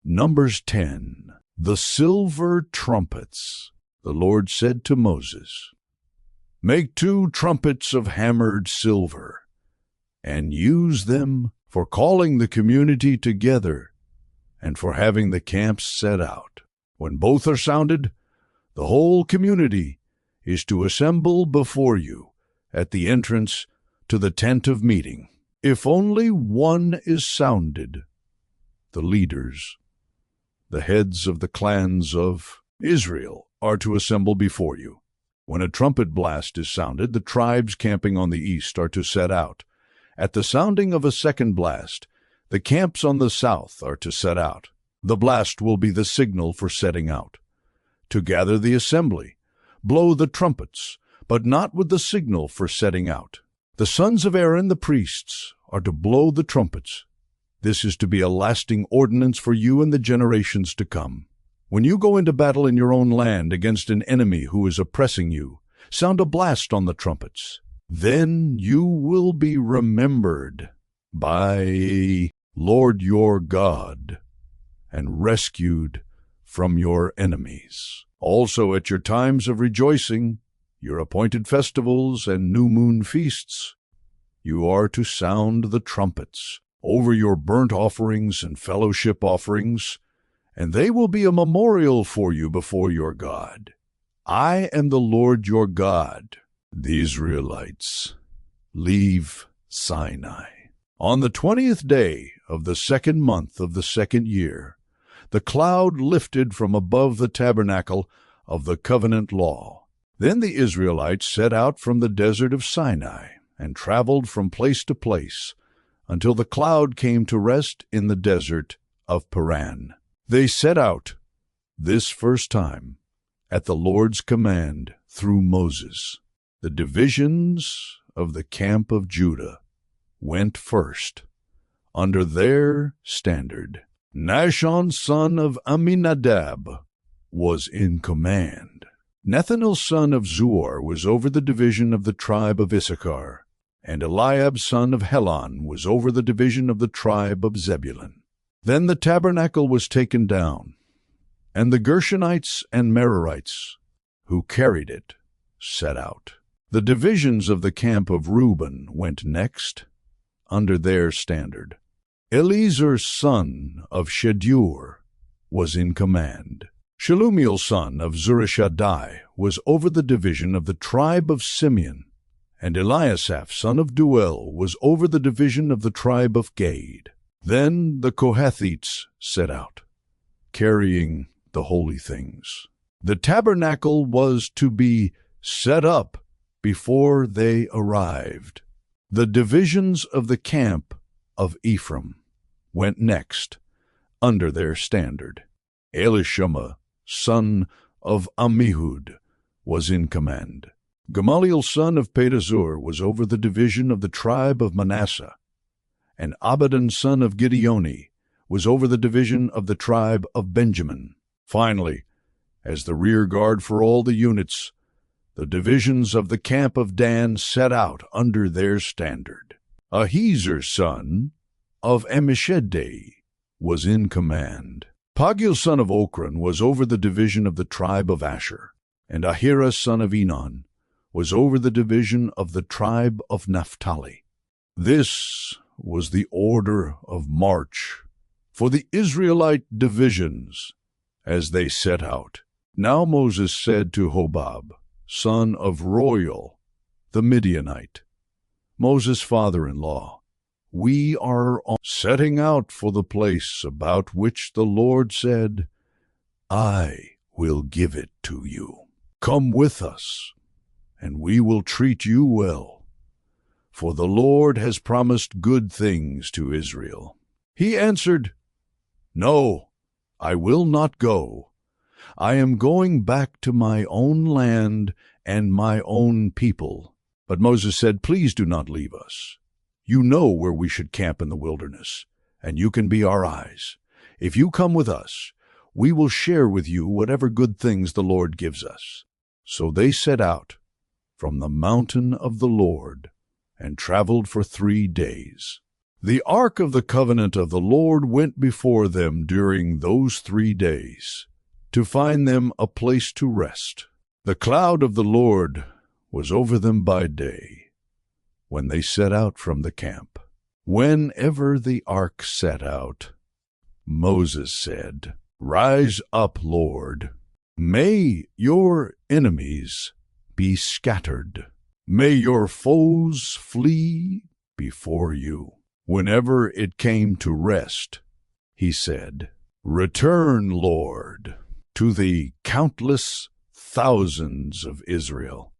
Numbers 10. The silver trumpets. The Lord said to Moses, "Make 2 trumpets of hammered silver, and use them for calling the community together and for having the camps set out. When both are sounded, the whole community is to assemble before you at the entrance to the tent of meeting. If only one is sounded, the leaders, the heads of the clans of Israel, are to assemble before you. When a trumpet blast is sounded, the tribes camping on the east are to set out. At the sounding of a second blast, the camps on the south are to set out. The blast will be the signal for setting out. To gather the assembly, blow the trumpets, but not with the signal for setting out. The sons of Aaron, the priests, are to blow the trumpets. This is to be a lasting ordinance for you and the generations to come. When you go into battle in your own land against an enemy who is oppressing you, sound a blast on the trumpets. Then you will be remembered by Lord your God and rescued from your enemies. Also at your times of rejoicing, your appointed festivals and new moon feasts, you are to sound the trumpets over your burnt offerings and fellowship offerings, and they will be a memorial for you before your God. I am the Lord your God." The Israelites leave Sinai. On the 20th day of the 2nd month of the 2nd year, the cloud lifted from above the tabernacle of the covenant law. Then the Israelites set out from the desert of Sinai and traveled from place to place until the cloud came to rest in the desert of Paran. They set out this first time at the Lord's command through Moses. The divisions of the camp of Judah went first under their standard. Nahshon, son of Amminadab, was in command. Nethanel, son of Zuar, was over the division of the tribe of Issachar, and Eliab, son of Helon, was over the division of the tribe of Zebulun. Then the tabernacle was taken down, and the Gershonites and Merarites, who carried it, set out. The divisions of the camp of Reuben went next, under their standard. Eliezer, son of Shedur, was in command. Shelumiel, son of Zurishaddai, was over the division of the tribe of Simeon, and Eliasaph, son of Duel, was over the division of the tribe of Gad. Then the Kohathites set out, carrying the holy things. The tabernacle was to be set up before they arrived. The divisions of the camp of Ephraim went next, under their standard. Elishama, son of Ammihud, was in command. Gamaliel, son of Pedazur, was over the division of the tribe of Manasseh, and Abidan, son of Gideoni, was over the division of the tribe of Benjamin. Finally, as the rear guard for all the units, the divisions of the camp of Dan set out under their standard. Ahiezer, son of Ammishaddai, was in command. Pagiel, son of Okran, was over the division of the tribe of Asher, and Ahira, son of Enon, was over the division of the tribe of Naphtali. This was the order of march for the Israelite divisions as they set out. Now Moses said to Hobab, son of Royal, the Midianite, Moses' father-in-law, "We are setting out for the place about which the Lord said, 'I will give it to you.' Come with us, and we will treat you well, for the Lord has promised good things to Israel." He answered, "No, I will not go. I am going back to my own land and my own people." But Moses said, "Please do not leave us. You know where we should camp in the wilderness, and you can be our eyes. If you come with us, we will share with you whatever good things the Lord gives us." So they set out from the mountain of the Lord and traveled for 3 days. The ark of the covenant of the Lord went before them during those 3 days, to find them a place to rest. The cloud of the Lord was over them by day, when they set out from the camp. Whenever the ark set out, Moses said, "Rise up, Lord. May your enemies be scattered. May your foes flee before you." Whenever it came to rest, he said, "Return, Lord, to the countless thousands of Israel."